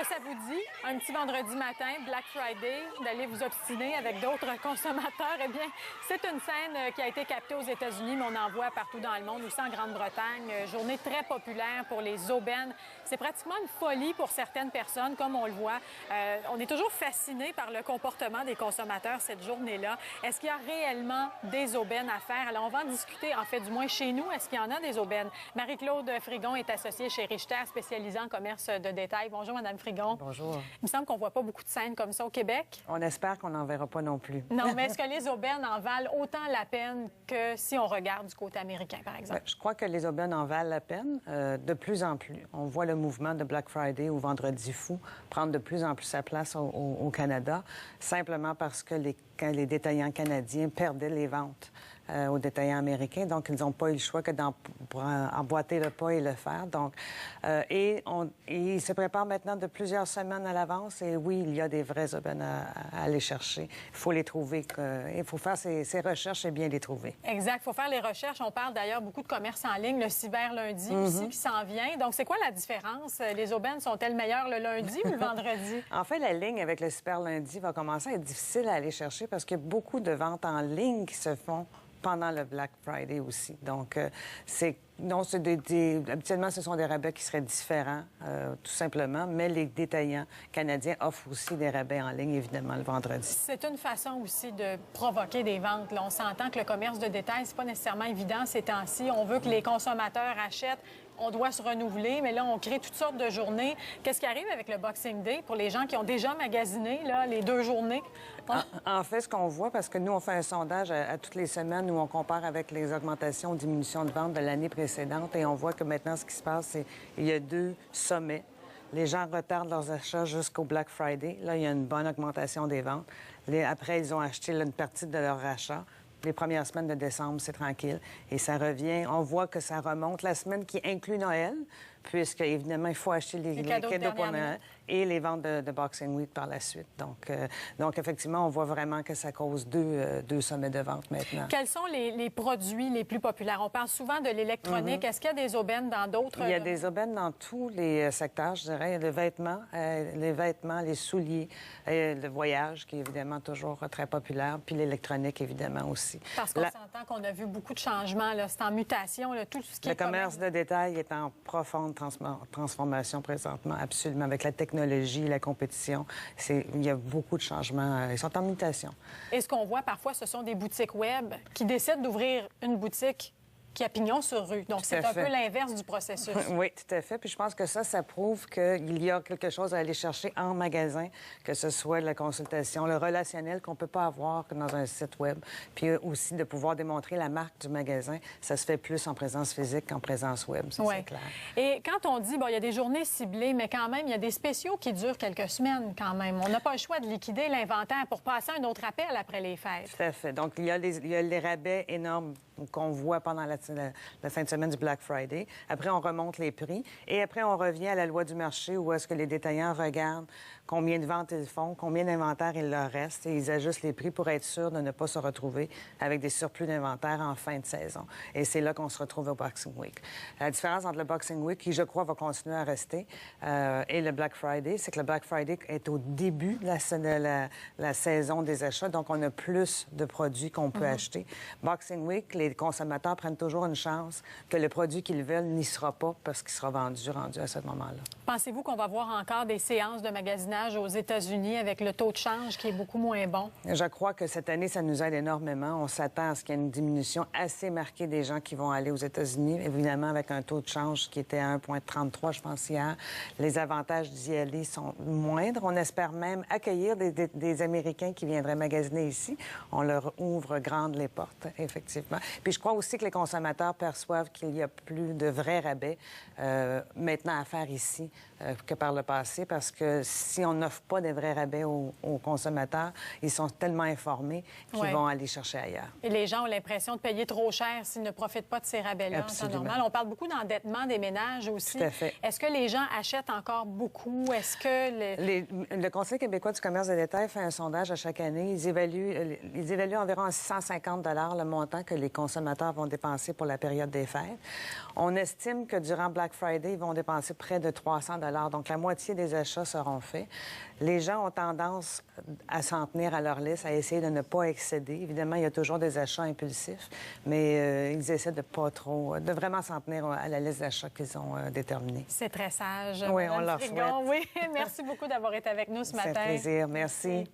que ça vous dit, un petit vendredi matin, Black Friday, d'aller vous obstiner avec d'autres consommateurs? Eh bien, c'est une scène qui a été captée aux États-Unis, mais on en voit partout dans le monde, aussi en Grande-Bretagne. Journée très populaire pour les aubaines. C'est pratiquement une folie pour certaines personnes, comme on le voit. On est toujours fasciné par le comportement des consommateurs cette journée-là. Est-ce qu'il y a réellement des aubaines à faire? Alors, on va en discuter, en fait, du moins chez nous. Est-ce qu'il y en a des aubaines? Marie-Claude Frigon est associée chez Richter, spécialisée en commerce de détail. Bonjour, Madame Frigon. Bonjour. Il me semble qu'on ne voit pas beaucoup de scènes comme ça au Québec. On espère qu'on n'en verra pas non plus. Non, mais est-ce que les aubaines en valent autant la peine que si on regarde du côté américain, par exemple? Je crois que les aubaines en valent la peine de plus en plus. On voit le mouvement de Black Friday ou Vendredi fou prendre de plus en plus sa place au Canada, simplement parce que les détaillants canadiens perdaient les ventes aux détaillants américains. Donc, ils n'ont pas eu le choix que d'emboîter le pas et le faire. Donc, ils se préparent maintenant de plusieurs semaines à l'avance. Et oui, il y a des vraies aubaines à aller chercher. Il faut les trouver. Il faut faire ses recherches et bien les trouver. Exact. Il faut faire les recherches. On parle d'ailleurs beaucoup de commerce en ligne, le cyber-lundi aussi qui s'en vient. Donc, c'est quoi la différence? Les aubaines sont-elles meilleures le lundi ou le vendredi? En fait, la ligne avec le cyber-lundi va commencer à être difficile à aller chercher parce qu'il y a beaucoup de ventes en ligne qui se font pendant le Black Friday aussi. Donc, habituellement, ce sont des rabais qui seraient différents, tout simplement, mais les détaillants canadiens offrent aussi des rabais en ligne, évidemment, le vendredi. C'est une façon aussi de provoquer des ventes. Là, on s'entend que le commerce de détail, c'est pas nécessairement évident ces temps-ci. On veut que les consommateurs achètent. On doit se renouveler, mais là, on crée toutes sortes de journées. Qu'est-ce qui arrive avec le Boxing Day pour les gens qui ont déjà magasiné là, les 2 journées? En fait, ce qu'on voit, parce que nous, on fait un sondage à toutes les semaines où on compare avec les augmentations ou diminutions de ventes de l'année précédente et on voit que maintenant, ce qui se passe, c'est qu'il y a 2 sommets. Les gens retardent leurs achats jusqu'au Black Friday. Là, il y a une bonne augmentation des ventes. Après, ils ont acheté une partie de leur achat. Les premières semaines de décembre, c'est tranquille. Et ça revient. On voit que ça remonte la semaine qui inclut Noël, puisque, évidemment, il faut acheter les cadeaux pour Noël et les ventes de Boxing Week par la suite. Donc, effectivement, on voit vraiment que ça cause deux sommets de vente maintenant. Quels sont les produits les plus populaires? On parle souvent de l'électronique. Est-ce qu'il y a des aubaines dans d'autres? Il y a des aubaines dans tous les secteurs, je dirais. Les vêtements, les souliers, le voyage, qui est évidemment toujours très populaire, puis l'électronique, évidemment, aussi. Parce qu'on s'entend qu'on a vu beaucoup de changements. C'est en mutation, là, tout ce qui est... Le commerce de détail est en profonde transformation présentement, absolument. Avec la technologie, la compétition, il y a beaucoup de changements. Ils sont en mutation. Et ce qu'on voit parfois, ce sont des boutiques web qui décident d'ouvrir une boutique qui a pignon sur rue. Donc, c'est un peu l'inverse du processus. Oui, tout à fait. Puis je pense que ça prouve qu'il y a quelque chose à aller chercher en magasin, que ce soit la consultation, le relationnel qu'on ne peut pas avoir dans un site web, puis aussi de pouvoir démontrer la marque du magasin. Ça se fait plus en présence physique qu'en présence web, ça, c'est clair. Et quand on dit, bon, il y a des journées ciblées, mais quand même, il y a des spéciaux qui durent quelques semaines quand même. On n'a pas le choix de liquider l'inventaire pour passer un autre appel après les fêtes. Tout à fait. Donc, il y a les rabais énormes qu'on voit pendant la fin de semaine du Black Friday. Après, on remonte les prix. Et après, on revient à la loi du marché où est-ce que les détaillants regardent combien de ventes ils font, combien d'inventaire il leur reste et ils ajustent les prix pour être sûrs de ne pas se retrouver avec des surplus d'inventaire en fin de saison. Et c'est là qu'on se retrouve au Boxing Week. La différence entre le Boxing Week, qui, je crois, va continuer à rester, et le Black Friday, c'est que le Black Friday est au début de la saison des achats, donc on a plus de produits qu'on peut acheter. Boxing Week, les consommateurs prennent toujours une chance que le produit qu'ils veulent n'y sera pas parce qu'il sera rendu à ce moment-là. Pensez-vous qu'on va voir encore des séances de magasinage aux États-Unis avec le taux de change qui est beaucoup moins bon? Je crois que cette année, ça nous aide énormément. On s'attend à ce qu'il y ait une diminution assez marquée des gens qui vont aller aux États-Unis, évidemment avec un taux de change qui était à 1,33, je pense, hier. Les avantages d'y aller sont moindres. On espère même accueillir des Américains qui viendraient magasiner ici. On leur ouvre grandes les portes, effectivement. Puis je crois aussi que les consommateurs perçoivent qu'il y a plus de vrais rabais maintenant à faire ici que par le passé, parce que si on n'offre pas des vrais rabais aux consommateurs, ils sont tellement informés qu'ils vont aller chercher ailleurs. Et les gens ont l'impression de payer trop cher s'ils ne profitent pas de ces rabais-là. C'est normal. On parle beaucoup d'endettement des ménages aussi. Tout à fait. Est-ce que les gens achètent encore beaucoup? Est-ce que... Le Conseil québécois du commerce de détail fait un sondage à chaque année. Ils évaluent environ à 650 $ le montant que les consommateurs vont dépenser pour la période des fêtes. On estime que durant Black Friday, ils vont dépenser près de 300 $. Donc, la moitié des achats seront faits. Les gens ont tendance à s'en tenir à leur liste, à essayer de ne pas excéder. Évidemment, il y a toujours des achats impulsifs, mais ils essaient de pas trop, de vraiment s'en tenir à la liste d'achats qu'ils ont déterminée. C'est très sage. Oui, Madame on leur Frigon. souhaite. Oui, merci beaucoup d'avoir été avec nous ce matin. C'est un plaisir. Merci.